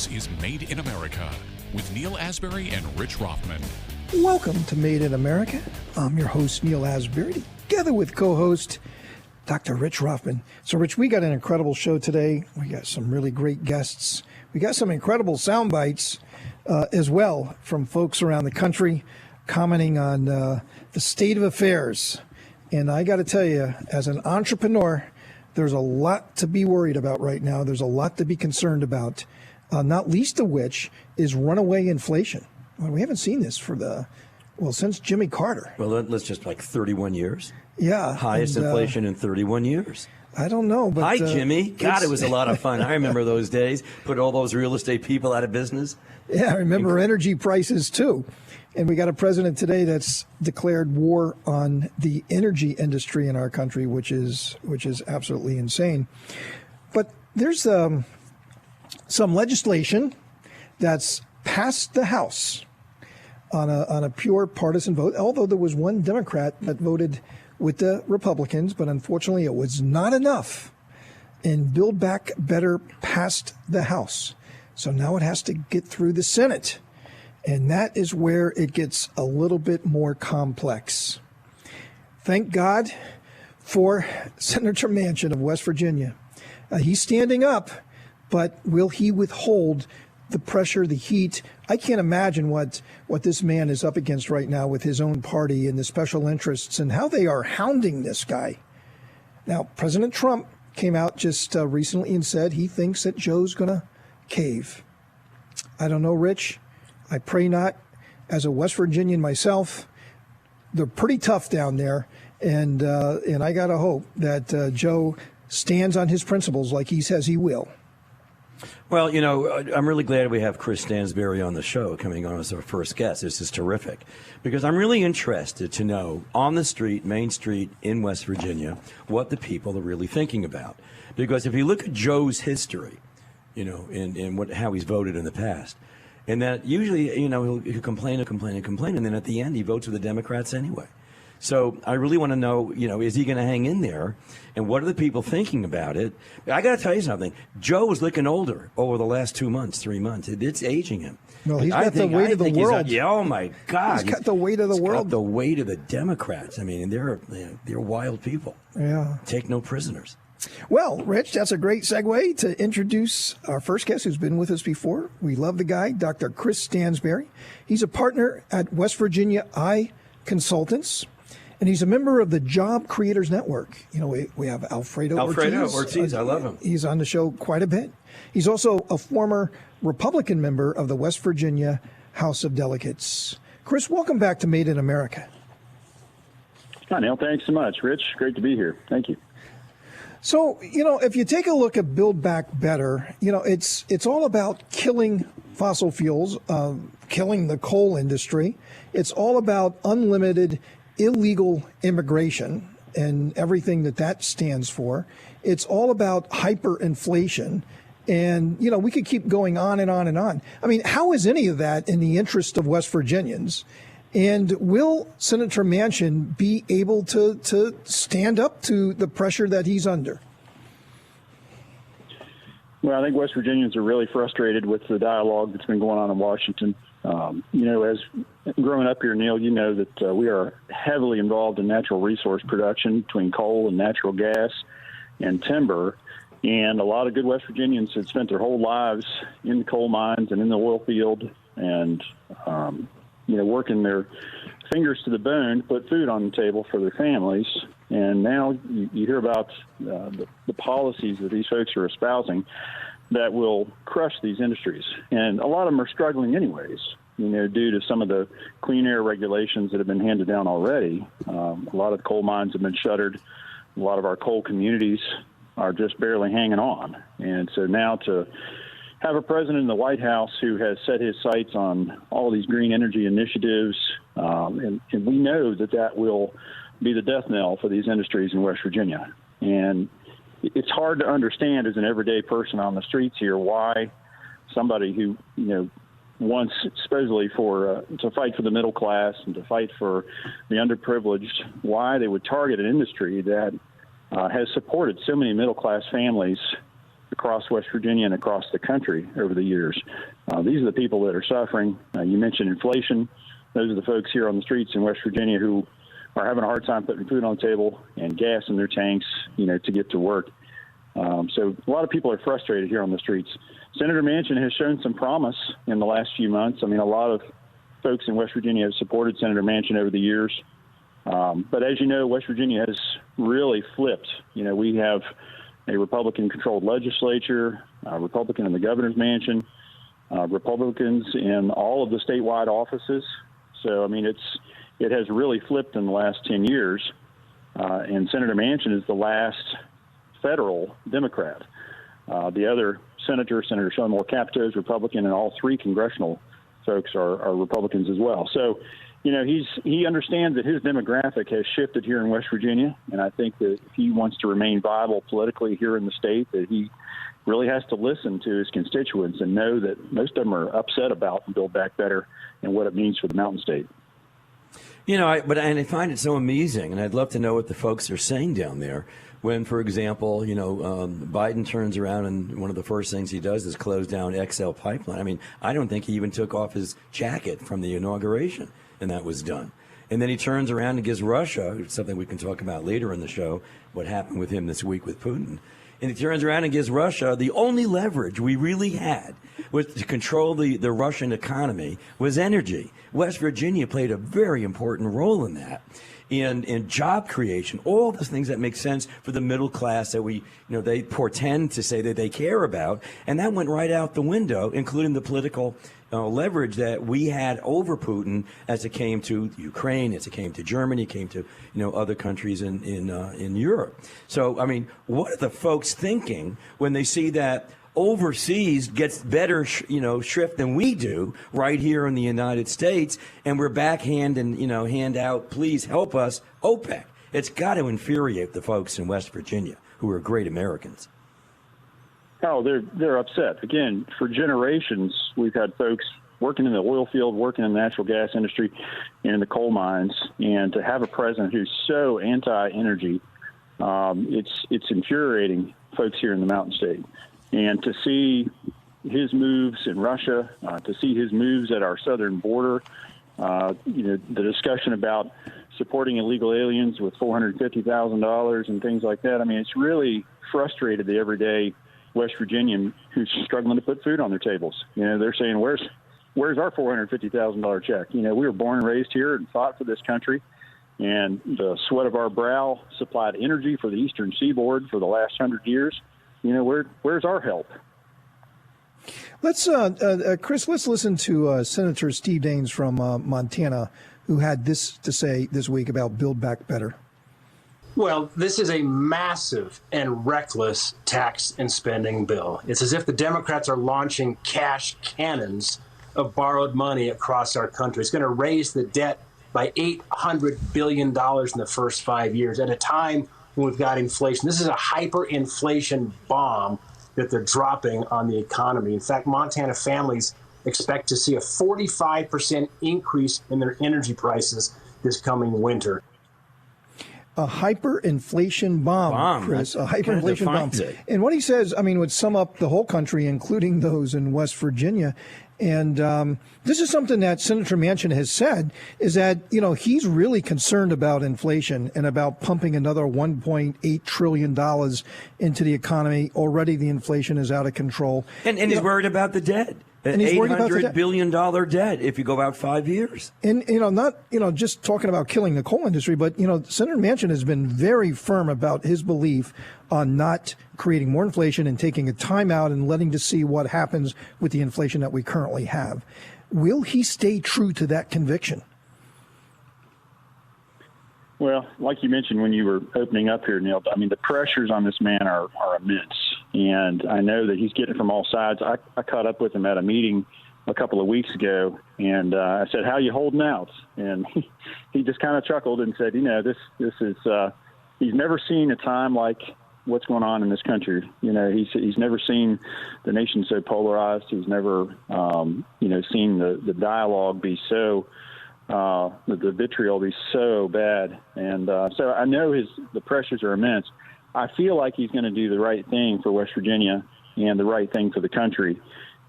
This is Made in America with Neil Asbury and Rich Rothman. Welcome to Made in America. I'm your host, Neil Asbury, together with co-host Dr. Rich Rothman. So, Rich, we got an incredible show today. We got some really great guests. We got some incredible sound bites as well from folks around the country commenting on the state of affairs. And I got to tell you, as an entrepreneur, there's a lot to be worried about right now. There's a lot to be concerned about, not least of which is runaway inflation. Well, we haven't seen this since Jimmy Carter. Well, let's just 31 years. Yeah. Highest inflation in 31 years. I don't know. But, hi, Jimmy. God, it was a lot of fun. I remember those days. Put all those real estate people out of business. Yeah, I remember energy prices, too. And we got a president today that's declared war on the energy industry in our country, which is absolutely insane. But there's some legislation that's passed the House on a pure partisan vote, although there was one Democrat that voted with the Republicans, but unfortunately it was not enough. And Build Back Better passed the House. So now it has to get through the Senate. And that is where it gets a little bit more complex. Thank God for Senator Manchin of West Virginia. He's standing up, but will he withhold the pressure, the heat? I can't imagine what this man is up against right now with his own party and the special interests and how they are hounding this guy. Now, President Trump came out just recently and said he thinks that Joe's going to cave. I don't know, Rich. I pray not. As a West Virginian myself, they're pretty tough down there, and I got to hope that Joe stands on his principles like he says he will. Well, I'm really glad we have Chris Stansberry on the show coming on as our first guest. This is terrific because I'm really interested to know on the street, Main Street in West Virginia, what the people are really thinking about. Because if you look at Joe's history, and how he's voted in the past, and that usually, he'll complain, and then at the end he votes with the Democrats anyway. So I really want to know, is he going to hang in there? And what are the people thinking about it? I got to tell you something. Joe is looking older over the last 3 months. It's aging him. Well, he's got the weight of the world. Oh, my God. He's got the weight of the world. Got the weight of the Democrats. I mean, they're wild people. Yeah. Take no prisoners. Well, Rich, that's a great segue to introduce our first guest who's been with us before. We love the guy, Dr. Chris Stansberry. He's a partner at West Virginia I Consultants, and he's a member of the Job Creators Network. We have Alfredo Ortiz. I love him. He's on the show quite a bit. He's also a former Republican member of the West Virginia House of Delegates. Chris, welcome back to Made in America. Hi, Neil. Thanks so much, Rich. Great to be here. Thank you. So, if you take a look at Build Back Better, it's all about killing fossil fuels, killing the coal industry. It's all about unlimited illegal immigration and everything that stands for. It's all about hyperinflation. And, we could keep going on and on and on. I mean, how is any of that in the interest of West Virginians? And will Senator Manchin be able to stand up to the pressure that he's under? Well, I think West Virginians are really frustrated with the dialogue that's been going on in Washington. As growing up here, Neil, you know that we are heavily involved in natural resource production between coal and natural gas and timber. And a lot of good West Virginians had spent their whole lives in the coal mines and in the oil field and, working their fingers to the bone to put food on the table for their families. And now you hear about the policies that these folks are espousing that will crush these industries. And a lot of them are struggling anyways, due to some of the clean air regulations that have been handed down already. A lot of the coal mines have been shuttered. A lot of our coal communities are just barely hanging on. And so now to have a president in the White House who has set his sights on all these green energy initiatives, and we know that will be the death knell for these industries in West Virginia. And it's hard to understand as an everyday person on the streets here why somebody who, wants supposedly to fight for the middle class and to fight for the underprivileged, why they would target an industry that has supported so many middle-class families across West Virginia and across the country over the years. These are the people that are suffering. You mentioned inflation. Those are the folks here on the streets in West Virginia who are having a hard time putting food on the table and gas in their tanks, to get to work. So a lot of people are frustrated here on the streets. Senator Manchin has shown some promise in the last few months. I mean, a lot of folks in West Virginia have supported Senator Manchin over the years. But as you know, West Virginia has really flipped. We have a Republican-controlled legislature, Republican in the governor's mansion, Republicans in all of the statewide offices. So, I mean, it has really flipped in the last 10 years. And Senator Manchin is the last federal Democrat. The other Senator Sean Moore Capito, is Republican, and all three congressional folks are Republicans as well. So, he understands that his demographic has shifted here in West Virginia, and I think that if he wants to remain viable politically here in the state, that he really has to listen to his constituents and know that most of them are upset about Build Back Better and what it means for the Mountain State. I find it so amazing, and I'd love to know what the folks are saying down there. When, for example, Biden turns around and one of the first things he does is close down XL Pipeline. I mean, I don't think he even took off his jacket from the inauguration, and that was done. And then he turns around and gives Russia, something we can talk about later in the show, what happened with him this week with Putin. And he turns around and gives Russia the only leverage we really had was to control the Russian economy was energy. West Virginia played a very important role in that. In job creation, all the things that make sense for the middle class that they portend to say that they care about, and that went right out the window, including the political leverage that we had over Putin as it came to Ukraine, as it came to Germany, it came to other countries in Europe. So, I mean, what are the folks thinking when they see that overseas gets better, shrift than we do right here in the United States, and we're backhand and, hand out, please help us, OPEC. It's got to infuriate the folks in West Virginia who are great Americans. Oh, they're upset. Again, for generations, we've had folks working in the oil field, working in the natural gas industry, and in the coal mines, and to have a president who's so anti-energy, it's infuriating folks here in the Mountain State. And to see his moves in Russia, to see his moves at our southern border, the discussion about supporting illegal aliens with $450,000 and things like that. I mean, it's really frustrated the everyday West Virginian who's struggling to put food on their tables. They're saying, where's our $450,000 check? We were born and raised here and fought for this country, and the sweat of our brow supplied energy for the Eastern Seaboard for the last 100 years. Where's our help? Let's, Chris, let's listen to Senator Steve Daines from Montana, who had this to say this week about Build Back Better. Well, this is a massive and reckless tax and spending bill. It's as if the Democrats are launching cash cannons of borrowed money across our country. It's going to raise the debt by $800 billion in the first 5 years at a time when we've got inflation. This is a hyperinflation bomb that they're dropping on the economy. In fact, Montana families expect to see a 45% increase in their energy prices this coming winter. A hyperinflation bomb, Chris. A hyperinflation bomb. And what he says, would sum up the whole country, including those in West Virginia. And this is something that Senator Manchin has said, is that, he's really concerned about inflation and about pumping another $1.8 trillion into the economy. Already the inflation is out of control. And he's worried about the debt. An $800 billion debt if you go out 5 years. And, not, just talking about killing the coal industry, but, Senator Manchin has been very firm about his belief on not creating more inflation and taking a time out and letting to see what happens with the inflation that we currently have. Will he stay true to that conviction? Well, like you mentioned when you were opening up here, Neil, the pressures on this man are immense. And I know that he's getting it from all sides. I caught up with him at a meeting a couple of weeks ago, and I said, "How you holding out?" And he just kind of chuckled and said, this is he's never seen a time like what's going on in this country. He's never seen the nation so polarized. He's never, seen the dialogue be so the vitriol be so bad. And so I know the pressures are immense. I feel like he's going to do the right thing for West Virginia. and the right thing for the country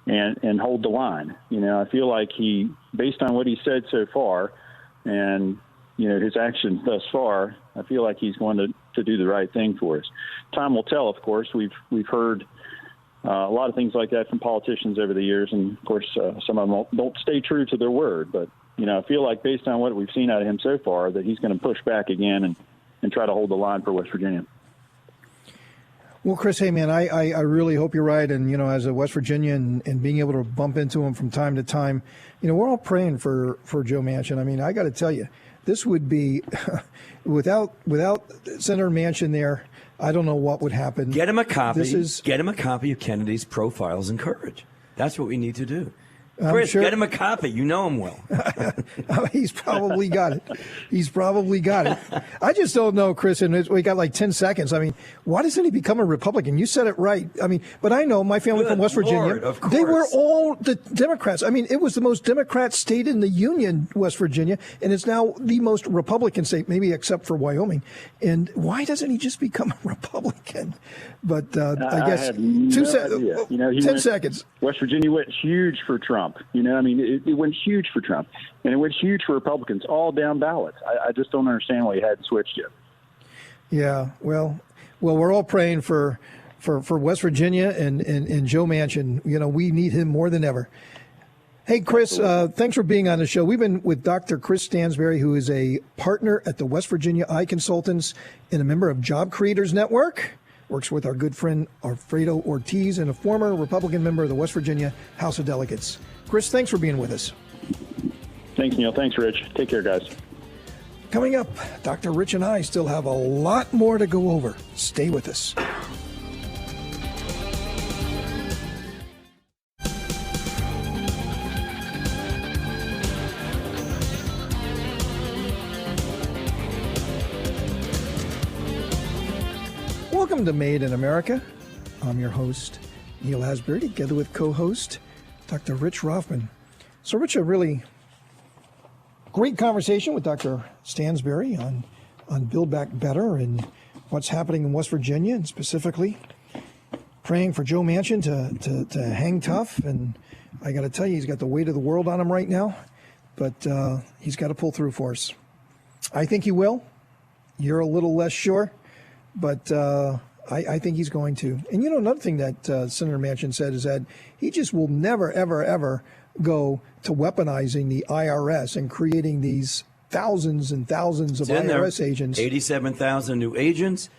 and hold the line. I feel like he, based on what he said so far and, his actions thus far, I feel like he's going to do the right thing for us. Time will tell, of course. We've heard a lot of things like that from politicians over the years, and of course, some of them don't stay true to their word. But I feel like based on what we've seen out of him so far, that he's going to push back again and try to hold the line for West Virginia. Well, Chris, hey, man, I really hope you're right. And, as a West Virginian and being able to bump into him from time to time, we're all praying for Joe Manchin. I mean, I got to tell you, this would be without Senator Manchin there, I don't know what would happen. Get him a copy. Get him a copy of Kennedy's Profiles in Courage. That's what we need to do. Chris, get him a copy. You know him well. He's probably got it. I just don't know, Chris, and we got like 10 seconds. I mean, why doesn't he become a Republican? You said it right. I mean, but I know my family from West Virginia, they were all the Democrats. I mean, it was the most Democrat state in the Union, West Virginia, and it's now the most Republican state, maybe except for Wyoming. And why doesn't he just become a Republican? But I guess 10 seconds. West Virginia went huge for Trump. It went huge for Trump, and it went huge for Republicans, all down ballots. I just don't understand why he hadn't switched yet. Yeah, well, we're all praying for West Virginia and Joe Manchin. We need him more than ever. Hey, Chris, thanks for being on the show. We've been with Dr. Chris Stansberry, who is a partner at the West Virginia Eye Consultants and a member of Job Creators Network. Works with our good friend Alfredo Ortiz and a former Republican member of the West Virginia House of Delegates. Chris, thanks for being with us. Thanks, Neil. Thanks, Rich. Take care, guys. Coming up, Dr. Rich and I still have a lot more to go over. Stay with us. Welcome to Made in America. I'm your host, Neil Asbury, together with co-host Dr. Rich Rothman. So, Rich, a really great conversation with Dr. Stansberry on Build Back Better and what's happening in West Virginia, and specifically praying for Joe Manchin to hang tough. And I got to tell you, he's got the weight of the world on him right now, but he's got to pull through for us. I think he will. You're a little less sure, but I think he's going to. And another thing that Senator Manchin said is that he just will never, ever, ever go to weaponizing the IRS and creating these thousands and thousands of IRS agents. 87,000 new agents,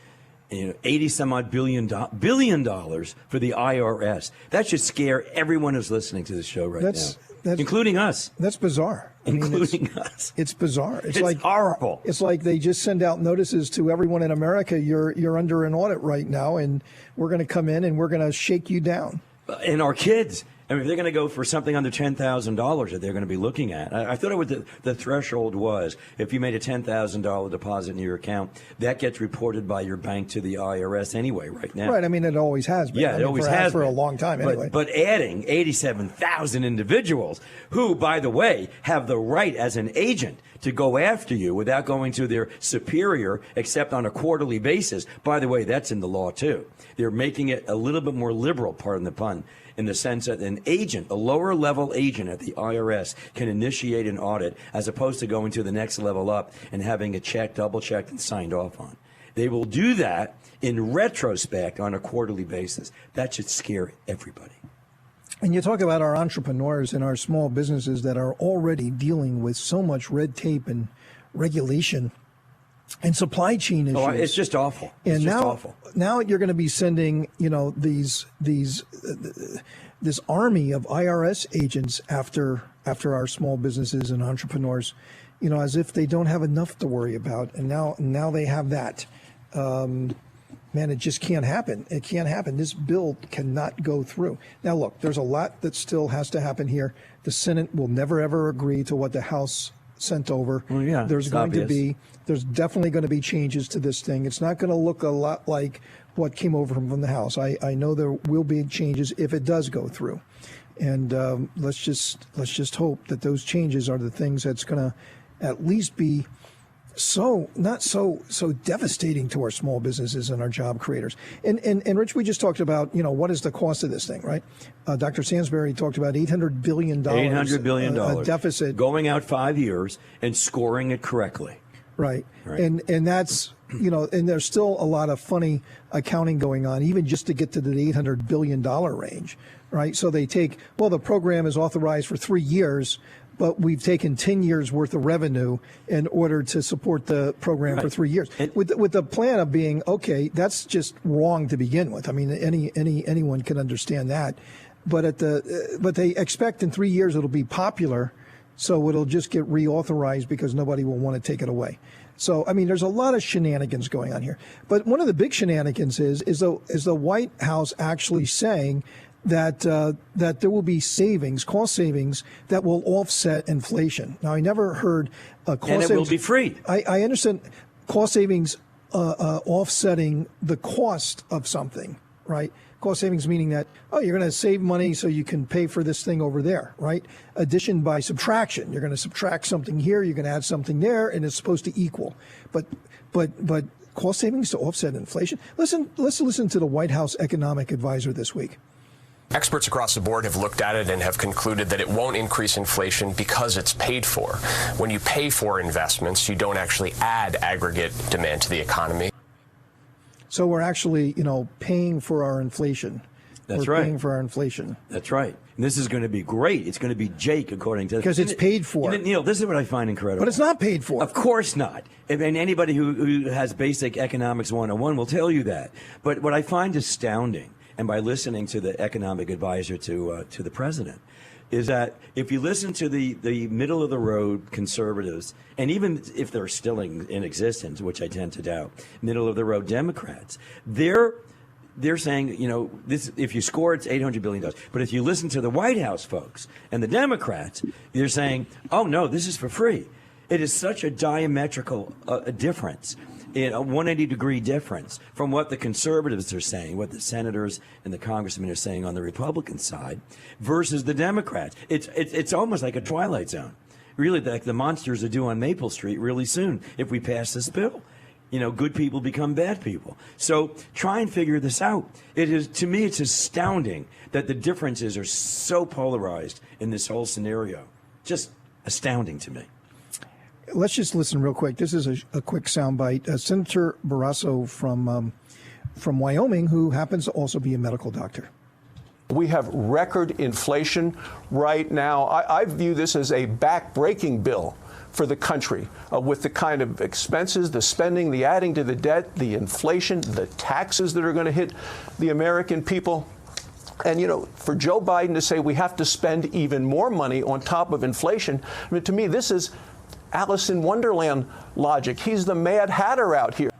80 some odd billion dollars for the IRS. That should scare everyone who's listening to the show right now, including us. That's bizarre. Including us. It's bizarre. It's like horrible. It's like they just send out notices to everyone in America. You're under an audit right now, and we're going to come in and we're going to shake you down. And our kids. I mean, if they're going to go for something under $10,000 that they're going to be looking at. I thought the threshold was if you made a $10,000 deposit in your account, that gets reported by your bank to the IRS anyway right now. Right. I mean, it always has been. Yeah, it always has for a long time anyway. But adding 87,000 individuals who, by the way, have the right as an agent to go after you without going to their superior except on a quarterly basis. By the way, that's in the law, too. They're making it a little bit more liberal, pardon the pun, in the sense that an agent, a lower level agent at the IRS, can initiate an audit as opposed to going to the next level up and having it checked, double checked, and signed off on. They will do that in retrospect on a quarterly basis. That should scare everybody. And you talk about our entrepreneurs and our small businesses that are already dealing with so much red tape and regulation and supply chain issues. Oh, it's just awful. It's just awful. Now you're going to be sending, this army of IRS agents after our small businesses and entrepreneurs, as if they don't have enough to worry about. And now they have that. Man, it just can't happen. It can't happen. This bill cannot go through. Now, look, there's a lot that still has to happen here. The Senate will never, ever agree to what the House sent over. Well, yeah, there's definitely going to be changes to this thing. It's not going to look a lot like what came over from the House. I know there will be changes if it does go through. And let's just hope that those changes are the things that's going to at least be not so devastating to our small businesses and our job creators. And Rich, we just talked about, what is the cost of this thing, right? Dr. Stansberry talked about $800 billion. $800 billion deficit. Going out 5 years and scoring it correctly. Right. And that's, and there's still a lot of funny accounting going on, even just to get to the $800 billion range, right? So they take, the program is authorized for 3 years, but we've taken 10 years worth of revenue in order to support the program for 3 years. With the plan of being, okay, that's just wrong to begin with. I mean, anyone can understand that. But but they expect in 3 years it'll be popular, so it'll just get reauthorized because nobody will want to take it away. So, I mean, there's a lot of shenanigans going on here. But one of the big shenanigans is the White House actually saying that there will be cost savings that will offset inflation. Now, I never heard cost savings. And it will be free. I understand cost savings offsetting the cost of something, right? Cost savings meaning that, you're going to save money so you can pay for this thing over there, right? Addition by subtraction. You're going to subtract something here, you're going to add something there, and it's supposed to equal. But cost savings to offset inflation? Let's listen to the White House economic advisor this week. Experts across the board have looked at it and have concluded that it won't increase inflation because it's paid for. When you pay for investments, you don't actually add aggregate demand to the economy. So we're actually, paying for our inflation. That's we're right. Paying for our inflation. That's right. And this is going to be great. It's going to be Jake, according to... Because it's paid for. Neil, this is what I find incredible. But it's not paid for. Of course not. And anybody who has basic economics 101 will tell you that. But what I find astounding, and by listening to the economic advisor to the president, is that if you listen to the middle-of-the-road conservatives, and even if they're still in existence, which I tend to doubt, middle-of-the-road Democrats, they're saying, this, if you score, it's $800 billion. But if you listen to the White House folks and the Democrats, they're saying, oh, no, this is for free. It is such a diametrical difference. A 180-degree difference from what the conservatives are saying, what the senators and the congressmen are saying on the Republican side, versus the Democrats. It's almost like a Twilight Zone. Really, like the monsters are due on Maple Street really soon if we pass this bill. Good people become bad people. So try and figure this out. To me, it's astounding that the differences are so polarized in this whole scenario. Just astounding to me. Let's just listen real quick. This is a quick soundbite. Senator Barrasso from Wyoming, who happens to also be a medical doctor. We have record inflation right now. I view this as a back-breaking bill for the country with the kind of expenses, the spending, the adding to the debt, the inflation, the taxes that are going to hit the American people. And, for Joe Biden to say we have to spend even more money on top of inflation, I mean, to me, this is Alice in Wonderland logic. He's the Mad Hatter out here.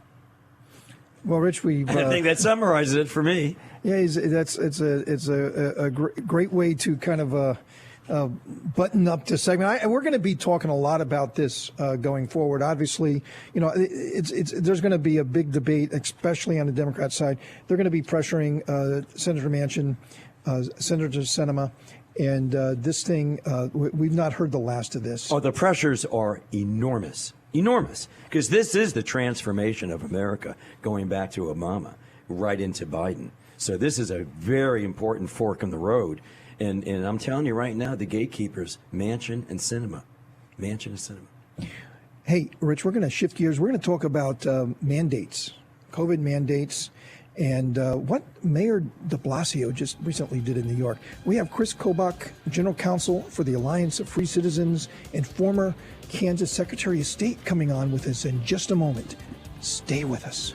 Well, Rich, I think that summarizes it for me. Yeah, it's a great way to kind of button up this segment. And we're going to be talking a lot about this going forward. Obviously, there's going to be a big debate, especially on the Democrat side. They're going to be pressuring Senator Manchin, Senator Sinema. And this thing, we've not heard the last of this. Oh, the pressures are enormous. Enormous. Because this is the transformation of America, going back to Obama, right into Biden. So this is a very important fork in the road. And I'm telling you right now, the gatekeepers, Manchin and Sinema. Manchin and Sinema. Hey, Rich, we're going to shift gears. We're going to talk about mandates, COVID mandates, and what Mayor de Blasio just recently did in New York. We have Kris Kobach, General Counsel for the Alliance of Free Citizens and former Kansas Secretary of State, coming on with us in just a moment. Stay with us.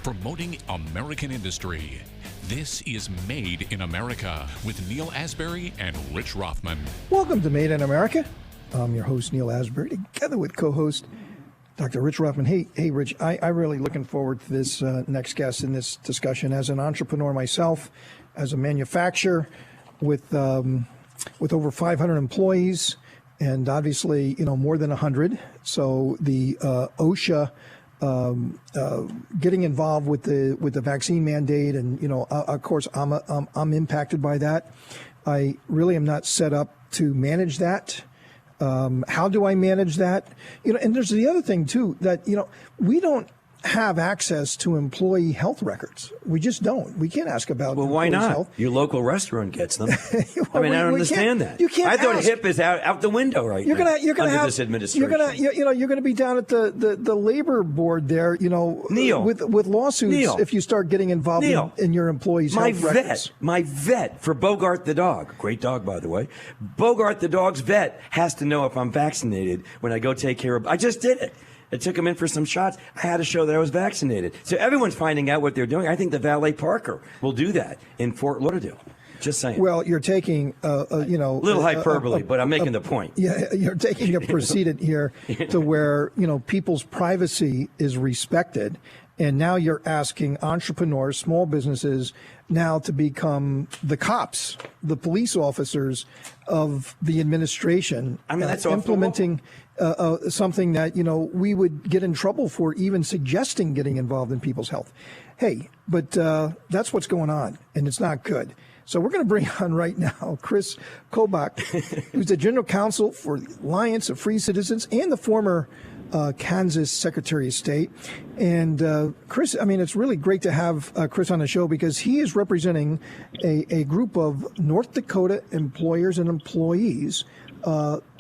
Promoting American industry. This is Made in America with Neil Asbury and Rich Rothman. Welcome to Made in America. I'm your host, Neil Asbury, together with co-host Dr. Rich Rothman. Hey, Rich, I'm really looking forward to this next guest in this discussion. As an entrepreneur myself, as a manufacturer with with over 500 employees, and obviously, more than 100. So the OSHA getting involved with the vaccine mandate, and of course, I'm impacted by that. I really am not set up to manage that. How do I manage that? And there's the other thing too, that we don't have access to employee health records. We just don't. We can't ask about. Well, why not? Health. Your local restaurant gets them. Well, I mean, I don't understand that. You can't. I thought ask. HIP is out the window right now. You're gonna under have this administration. You're gonna be down at the labor board there. Neil, with lawsuits if you start getting involved in your employees' health records. My vet for Bogart the dog, great dog by the way. Bogart the dog's vet has to know if I'm vaccinated when I go take care of. I just did it. I took him in for some shots. I had to show that I was vaccinated. So everyone's finding out what they're doing. I think the valet parker will do that in Fort Lauderdale. Just saying. Well, you're taking, a little hyperbole, but I'm making the point. Yeah, you're taking a precedent here to where, people's privacy is respected. And now you're asking entrepreneurs, small businesses, now to become the cops, the police officers of the administration. I mean, that's implementing something that, we would get in trouble for even suggesting getting involved in people's health. Hey, but that's what's going on, and it's not good. So we're going to bring on right now Kris Kobach, who's the general counsel for the Alliance of Free Citizens and the former Kansas Secretary of State. And Kris, I mean, it's really great to have Kris on the show because he is representing a group of North Dakota employers and employees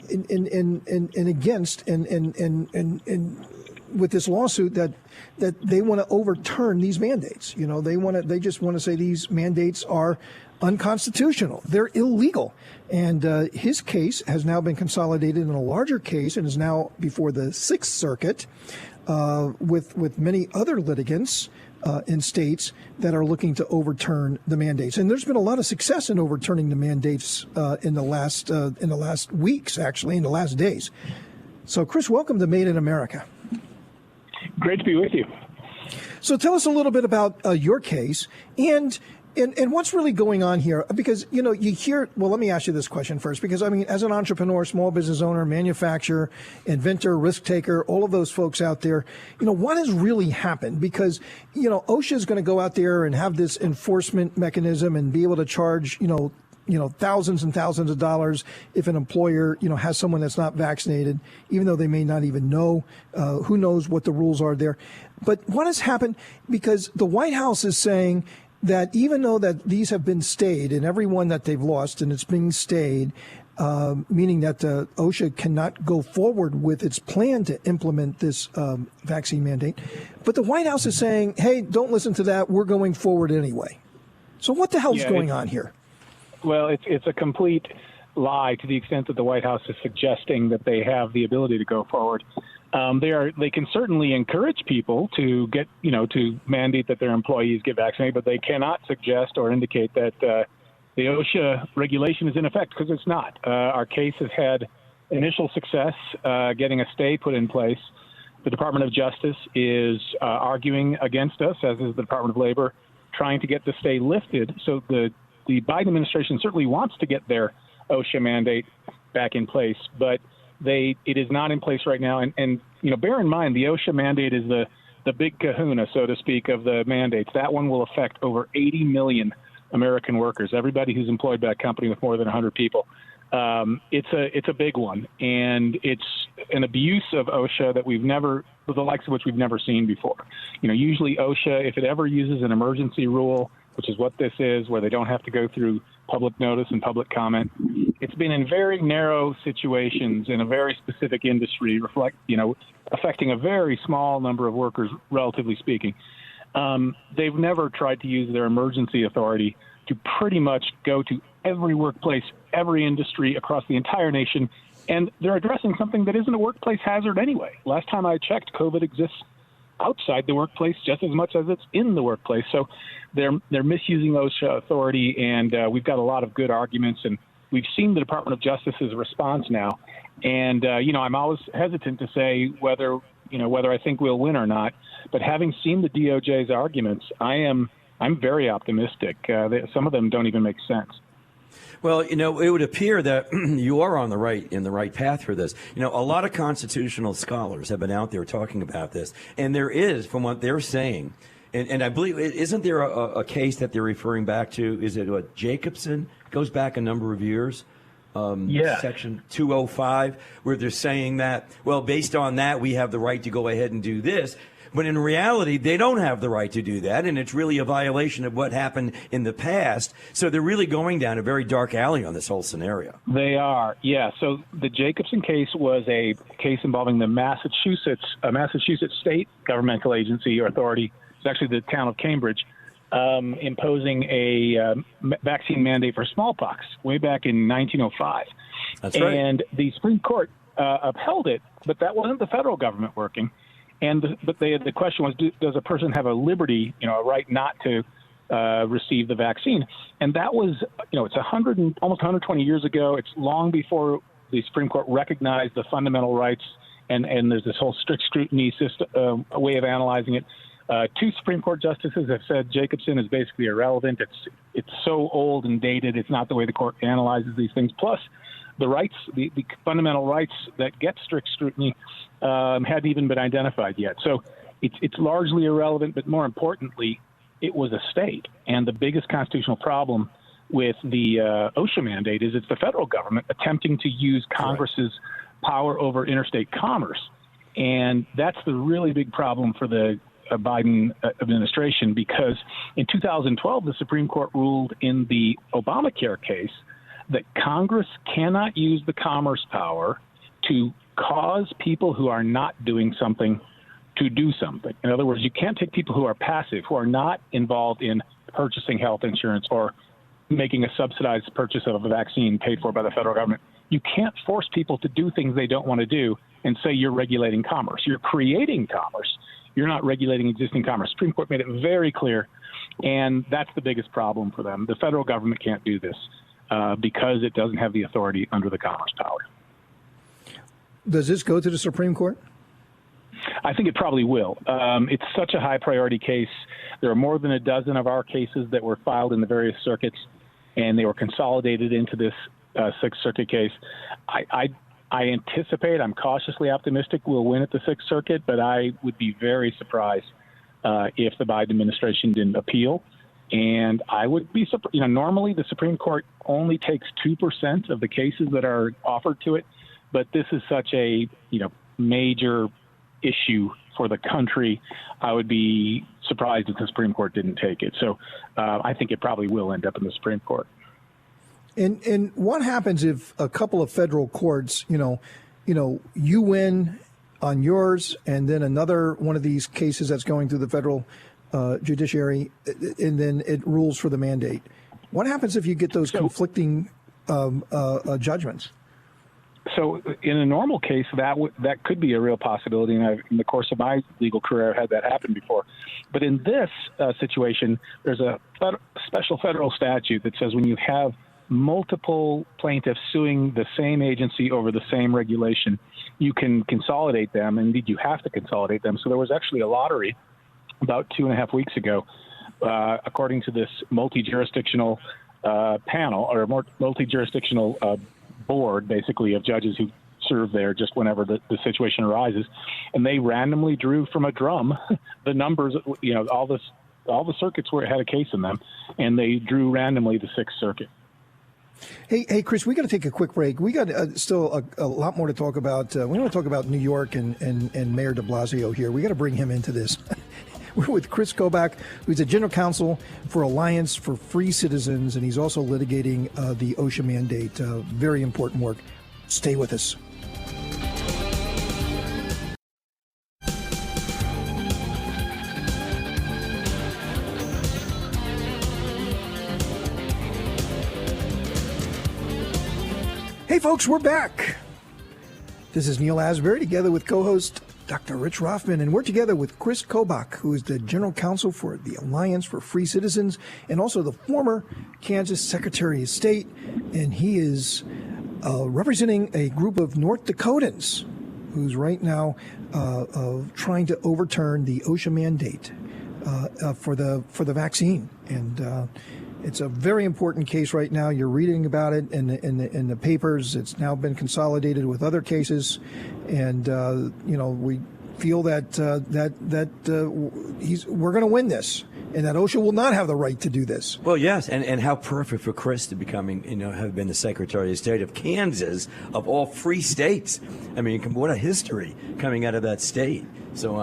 in against and with this lawsuit that they want to overturn these mandates. They just want to say these mandates are unconstitutional. They're illegal. And his case has now been consolidated in a larger case and is now before the Sixth Circuit with many other litigants in states that are looking to overturn the mandates. And there's been a lot of success in overturning the mandates in the last weeks, actually, in the last days. So, Kris, welcome to Made in America. Great to be with you. So tell us a little bit about your case and what's really going on here, because, you hear, well, let me ask you this question first, because, I mean, as an entrepreneur, small business owner, manufacturer, inventor, risk taker, all of those folks out there, what has really happened? Because, OSHA is going to go out there and have this enforcement mechanism and be able to charge, thousands and thousands of dollars if an employer, has someone that's not vaccinated, even though they may not even know, who knows what the rules are there. But what has happened? Because the White House is saying that even though that these have been stayed and every one that they've lost and it's being stayed, meaning that OSHA cannot go forward with its plan to implement this vaccine mandate. But the White House is saying, hey, don't listen to that. We're going forward anyway. So what the hell's going on here? Well, it's a complete lie to the extent that the White House is suggesting that they have the ability to go forward. They can certainly encourage people to get, to mandate that their employees get vaccinated, but they cannot suggest or indicate that the OSHA regulation is in effect, because it's not. Our case has had initial success getting a stay put in place. The Department of Justice is arguing against us, as is the Department of Labor, trying to get the stay lifted. So the Biden administration certainly wants to get their OSHA mandate back in place, but it is not in place right now. And bear in mind, the OSHA mandate is the big kahuna, so to speak, of the mandates. That one will affect over 80 million American workers, everybody who's employed by a company with more than 100 people. It's a big one, and it's an abuse of OSHA that the likes of which we've never seen before. Usually OSHA, if it ever uses an emergency rule, which is what this is, where they don't have to go through public notice and public comment, it's been in very narrow situations in a very specific industry, affecting a very small number of workers, relatively speaking. They've never tried to use their emergency authority to pretty much go to every workplace, every industry across the entire nation, and they're addressing something that isn't a workplace hazard anyway. Last time I checked, COVID exists outside the workplace just as much as it's in the workplace. So they're misusing OSHA authority, and we've got a lot of good arguments, and we've seen the Department of Justice's response now. And I'm always hesitant to say whether I think we'll win or not. But having seen the DOJ's arguments, I'm very optimistic. Some of them don't even make sense. Well, it would appear that you are in the right path for this. A lot of constitutional scholars have been out there talking about this, and there is, from what they're saying, and I believe, isn't there a case that they're referring back to? Is it what, Jacobson? Goes back a number of years. Section 205, where they're saying that, well, based on that, we have the right to go ahead and do this. But in reality, they don't have the right to do that, and it's really a violation of what happened in the past. So they're really going down a very dark alley on this whole scenario. They are, yeah. So the Jacobson case was a case involving the Massachusetts state governmental agency or authority. It's actually the town of Cambridge, imposing a vaccine mandate for smallpox way back in 1905. That's right. And the Supreme Court upheld it, but that wasn't the federal government working. But the question was, does a person have a liberty, a right not to receive the vaccine? And that was, it's almost 120 years ago. It's long before the Supreme Court recognized the fundamental rights, and there's this whole strict scrutiny system, way of analyzing it. Two Supreme Court justices have said Jacobson is basically irrelevant. It's so old and dated. It's not the way the court analyzes these things. Plus, the rights, the fundamental rights that get strict scrutiny hadn't even been identified yet. So it's largely irrelevant, but more importantly, it was a state. And the biggest constitutional problem with the Osha mandate is it's the federal government attempting to use Congress's power over interstate commerce. And that's the really big problem for the Biden administration, because in 2012, the Supreme Court ruled in the Obamacare case that Congress cannot use the commerce power to cause people who are not doing something to do something. In other words, you can't take people who are passive, who are not involved in purchasing health insurance or making a subsidized purchase of a vaccine paid for by the federal government. You can't force people to do things they don't want to do and say you're regulating commerce. You're creating commerce. You're not regulating existing commerce. Supreme Court made it very clear, and that's the biggest problem for them. The federal government can't do this because it doesn't have the authority under the commerce power. Does this go to the Supreme Court? I think it probably will. It's such a high priority case. There are more than a dozen of our cases that were filed in the various circuits, and they were consolidated into this Sixth Circuit case. I anticipate, I'm cautiously optimistic, we'll win at the Sixth Circuit, but I would be very surprised if the Biden administration didn't appeal. And I would be surprised. Normally the Supreme Court only takes 2% of the cases that are offered to it, but this is such a major issue for the country. I would be surprised if the Supreme Court didn't take it. So I think it probably will end up in the Supreme Court. And what happens if a couple of federal courts, you win on yours, and then another one of these cases that's going through the federal judiciary, and then it rules for the mandate? What happens if you get those conflicting judgments? So in a normal case, that could be a real possibility. And in the course of my legal career, I've had that happen before. But in this situation, there's a special federal statute that says when you have multiple plaintiffs suing the same agency over the same regulation, you can consolidate them. Indeed, you have to consolidate them. So there was actually a lottery about 2.5 weeks ago, according to this multi-jurisdictional panel, or multi-jurisdictional board, basically, of judges who serve there just whenever the situation arises. And they randomly drew from a drum the numbers, all the circuits where it had a case in them, and they drew randomly the Sixth Circuit. Hey, Chris, we got to take a quick break. We got still a lot more to talk about. We want to talk about New York and Mayor de Blasio here. We got to bring him into this. We're with Kris Kobach, who's a general counsel for Alliance for Free Citizens, and he's also litigating the Osha mandate. Very important work. Stay with us. Hey, folks, we're back. This is Neil Asbury together with co-host Dr. Rich Rothman, and we're together with Kris Kobach, who is the General Counsel for the Alliance for Free Citizens and also the former Kansas Secretary of State, and he is representing a group of North Dakotans who's right now trying to overturn the Osha mandate for the vaccine. And It's a very important case right now. You're reading about it in the papers. It's now been consolidated with other cases, and we feel that we're going to win this, and that OSHA will not have the right to do this. Well, yes, and how perfect for Chris to have been the Secretary of State of Kansas, of all free states. I mean, what a history coming out of that state. So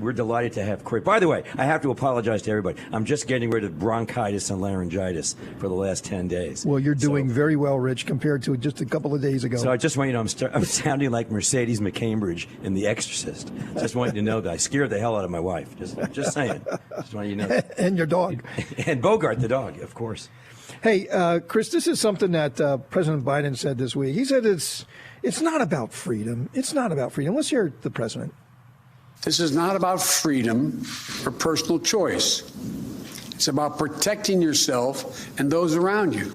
we're delighted to have Chris. By the way, I have to apologize to everybody. I'm just getting rid of bronchitis and laryngitis for the last 10 days. Well, you're doing very well, Rich, compared to just a couple of days ago. So I just want you to know I'm sounding like Mercedes McCambridge in The Exorcist. Just want you to know that I scared the hell out of my wife. Just saying. Just want you to know. And your dog. And Bogart the dog, of course. Hey, Chris, this is something that President Biden said this week. He said it's not about freedom. It's not about freedom. Let's hear the president. This is not about freedom or personal choice. It's about protecting yourself and those around you.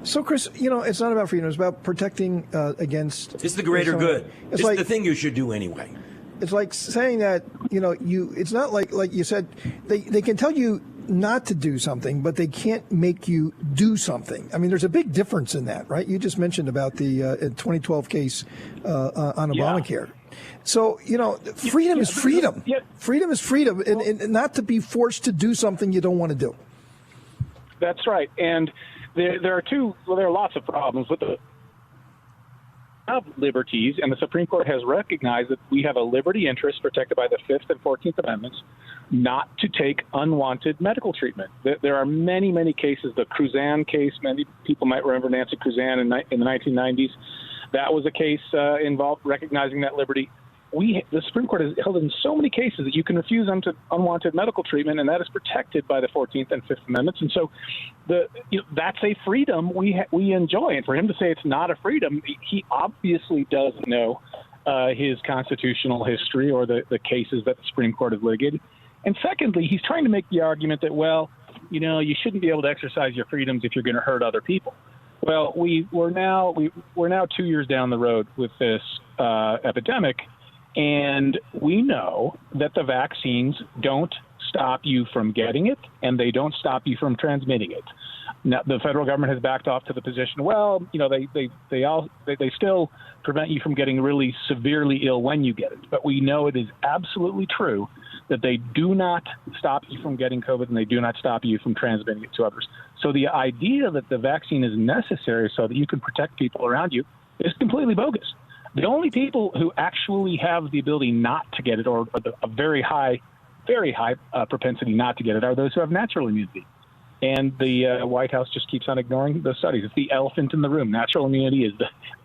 So, Chris, it's not about freedom. It's about protecting against. It's the greater good. It's the thing you should do anyway. It's like saying that, it's not like you said, they can tell you not to do something, but they can't make you do something. I mean, there's a big difference in that, right? You just mentioned about the 2012 case on Obamacare. So, freedom is freedom. Yeah. Freedom is freedom, and not to be forced to do something you don't want to do. That's right. And there are lots of problems with the liberties, and the Supreme Court has recognized that we have a liberty interest protected by the 5th and 14th Amendments not to take unwanted medical treatment. There are many, many cases. The Cruzan case, many people might remember Nancy Cruzan in the 1990s. That was a case involved recognizing that liberty. The Supreme Court has held in so many cases that you can refuse unwanted medical treatment, and that is protected by the 14th and 5th Amendments. And so that's a freedom we enjoy. And for him to say it's not a freedom, he obviously doesn't know his constitutional history or the cases that the Supreme Court has litigated. And secondly, he's trying to make the argument that, you shouldn't be able to exercise your freedoms if you're going to hurt other people. Well, we're now 2 years down the road with this epidemic. And we know that the vaccines don't stop you from getting it, and they don't stop you from transmitting it. Now, the federal government has backed off to the position, they still prevent you from getting really severely ill when you get it. But we know it is absolutely true that they do not stop you from getting COVID, and they do not stop you from transmitting it to others. So the idea that the vaccine is necessary so that you can protect people around you is completely bogus. The only people who actually have the ability not to get it, or a very high propensity not to get it, are those who have natural immunity. And the White House just keeps on ignoring those studies. It's the elephant in the room. Natural immunity is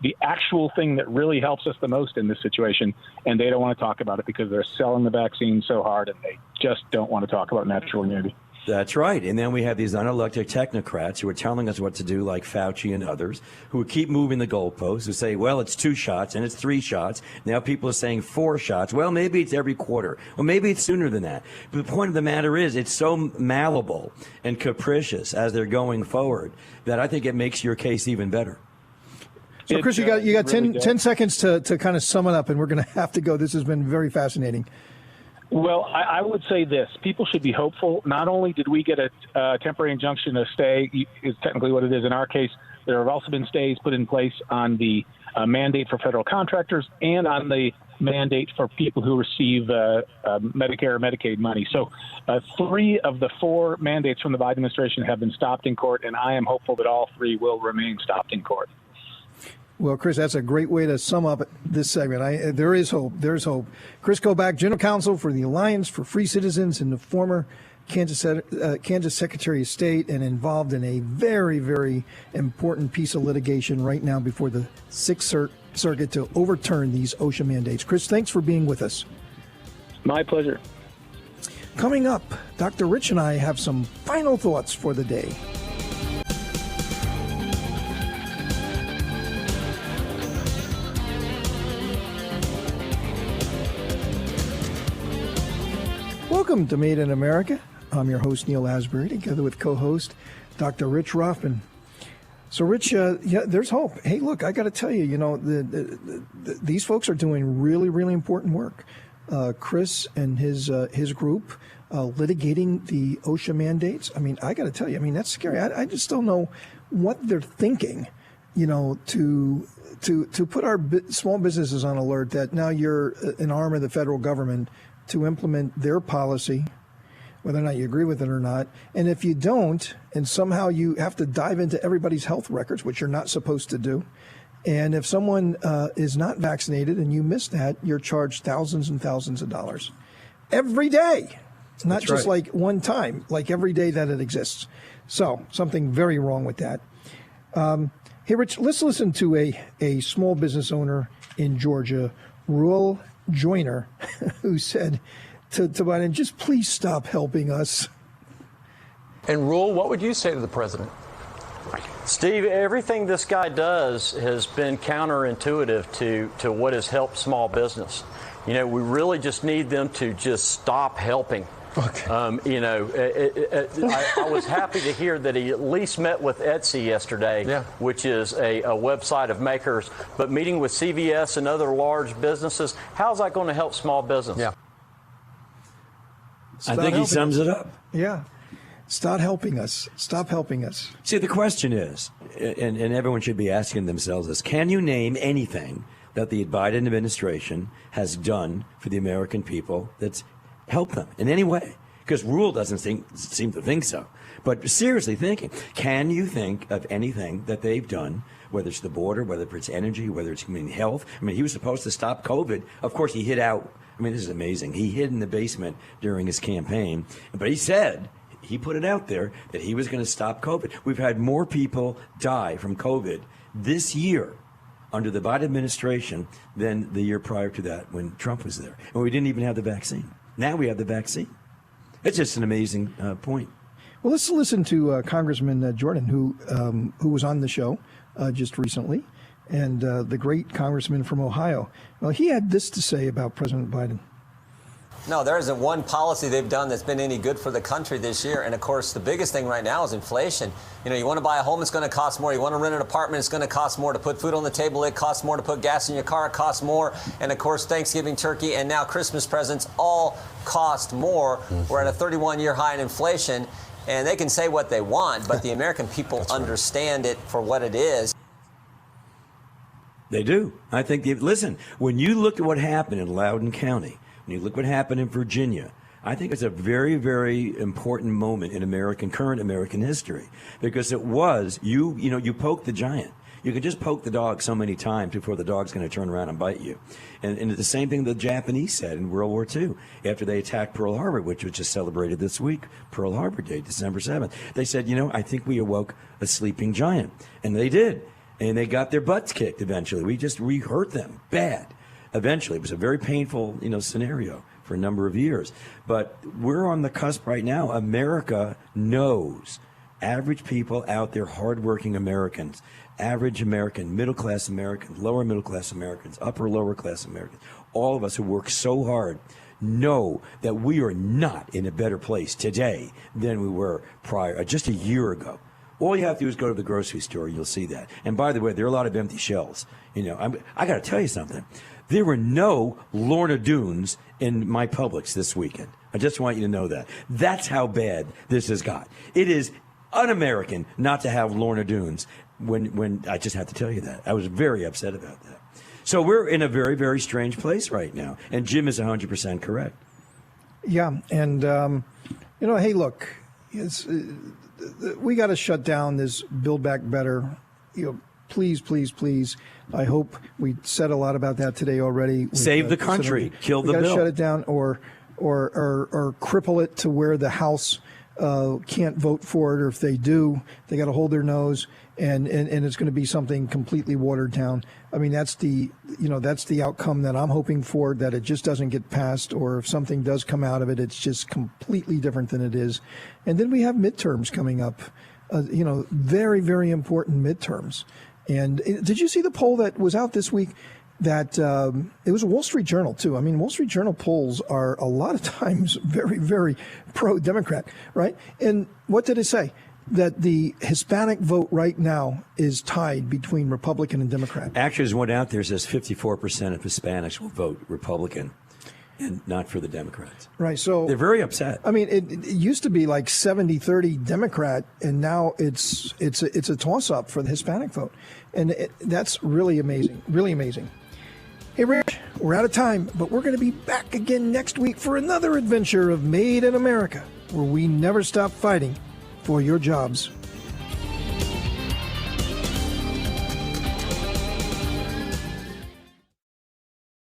the actual thing that really helps us the most in this situation, and they don't want to talk about it because they're selling the vaccine so hard, and they just don't want to talk about natural immunity. That's right. And then we have these unelected technocrats who are telling us what to do, like Fauci and others, who keep moving the goalposts, who say, well, it's 2 shots and it's 3 shots. Now people are saying 4 shots. Well, maybe it's every quarter. Well, maybe it's sooner than that. But the point of the matter is it's so malleable and capricious as they're going forward that I think it makes your case even better. So, Chris, you got 10 seconds to kind of sum it up, and we're going to have to go. This has been very fascinating. Well, I would say this. People should be hopeful. Not only did we get a temporary injunction to stay, is technically what it is in our case, there have also been stays put in place on the mandate for federal contractors and on the mandate for people who receive Medicare or Medicaid money. So 3 of the 4 mandates from the Biden administration have been stopped in court, and I am hopeful that all 3 will remain stopped in court. Well, Chris, that's a great way to sum up this segment. There is hope. There's hope. Kris Kobach, General Counsel for the Alliance for Free Citizens and the former Kansas Secretary of State, and involved in a very, very important piece of litigation right now before the Sixth Circuit to overturn these OSHA mandates. Chris, thanks for being with us. My pleasure. Coming up, Dr. Rich and I have some final thoughts for the day. Welcome to Made in America. I'm your host, Neil Asbury, together with co-host Dr. Rich Rothman. So, Rich, there's hope. Hey, look, I got to tell you, these folks are doing really, really important work. Chris and his group litigating the OSHA mandates. I mean, I got to tell you, I mean, that's scary. I just don't know what they're thinking, to put our small businesses on alert that now you're an arm of the federal government to implement their policy, whether or not you agree with it or not. And if you don't, and somehow you have to dive into everybody's health records, which you're not supposed to do, and if someone is not vaccinated and you miss that, you're charged thousands and thousands of dollars every day. Not just like one time, like every day that it exists. So something very wrong with that. Hey, Rich, let's listen to a small business owner in Georgia, Ruel Joyner, who said to Biden, just please stop helping us. And Ruel, what would you say to the president? Steve, everything this guy does has been counterintuitive to what has helped small business. We really just need them to just stop helping. Okay. I was happy to hear that he at least met with Etsy yesterday, which is a website of makers. But meeting with CVS and other large businesses, how's that going to help small business? Yeah. I think he sums it up. Yeah. Stop helping us. Stop helping us. See, the question is, and everyone should be asking themselves this, can you name anything that the Biden administration has done for the American people that's helped them in any way? Because Ruel doesn't seem to think so. But seriously thinking, can you think of anything that they've done, whether it's the border, whether it's energy, whether it's health? I mean, he was supposed to stop COVID. Of course, he hid out. I mean, this is amazing. He hid in the basement during his campaign. But he said, he put it out there that he was going to stop COVID. We've had more people die from COVID this year under the Biden administration than the year prior to that when Trump was there. And we didn't even have the vaccine. Now we have the vaccine. It's just an amazing point. Well, let's listen to Congressman Jordan, who was on the show just recently, and the great congressman from Ohio. Well, he had this to say about President Biden. No, there isn't one policy they've done that's been any good for the country this year. And, of course, the biggest thing right now is inflation. You want to buy a home, it's going to cost more. You want to rent an apartment, it's going to cost more. To put food on the table, it costs more. To put gas in your car, it costs more. And, of course, Thanksgiving turkey and now Christmas presents all cost more. We're at a 31-year high in inflation. And they can say what they want, but the American people understand it for what it is. They do. I think, listen, when you look at what happened in Loudoun County, when you look what happened in Virginia, I think it's a very, very important moment in current American history, because it was, you poke the giant. You can just poke the dog so many times before the dog's going to turn around and bite you. And it's the same thing the Japanese said in World War II after they attacked Pearl Harbor, which was just celebrated this week, Pearl Harbor Day, December 7th. They said, I think we awoke a sleeping giant. And they did. And they got their butts kicked eventually. We hurt them bad. Eventually, it was a very painful, scenario for a number of years. But we're on the cusp right now. America knows, average people out there, hardworking Americans, average American, middle-class Americans, lower middle-class Americans, upper lower-class Americans, all of us who work so hard know that we are not in a better place today than we were just a year ago. All you have to do is go to the grocery store, you'll see that. And by the way, there are a lot of empty shelves. I got to tell you something. There were no Lorna Doones in my Publix this weekend. I just want you to know that. That's how bad this has got. It is un-American not to have Lorna Doones. When I just have to tell you that. I was very upset about that. So we're in a very, very strange place right now. And Jim is 100% correct. Yeah. And, hey, look, we got to shut down this Build Back Better. Please, please, please. I hope we said a lot about that today already. Save the country. Kill the bill. We got to shut it down or cripple it to where the House can't vote for it, or if they do, they got to hold their nose, and it's going to be something completely watered down. I mean, that's the outcome that I'm hoping for, that it just doesn't get passed, or if something does come out of it, it's just completely different than it is. And then we have midterms coming up, very, very important midterms. And did you see the poll that was out this week? That it was a Wall Street Journal, too. I mean, Wall Street Journal polls are a lot of times very, very pro-Democrat, right? And what did it say? That the Hispanic vote right now is tied between Republican and Democrat. Actually, there's one out there that says 54% of Hispanics will vote Republican. and not for the Democrats. Right. So they're very upset. I mean, it used to be like 70-30 Democrat, and now it's a toss-up for the Hispanic vote. And that's really amazing, really amazing. Hey, Rich, we're out of time, but we're going to be back again next week for another adventure of Made in America, where we never stop fighting for your jobs.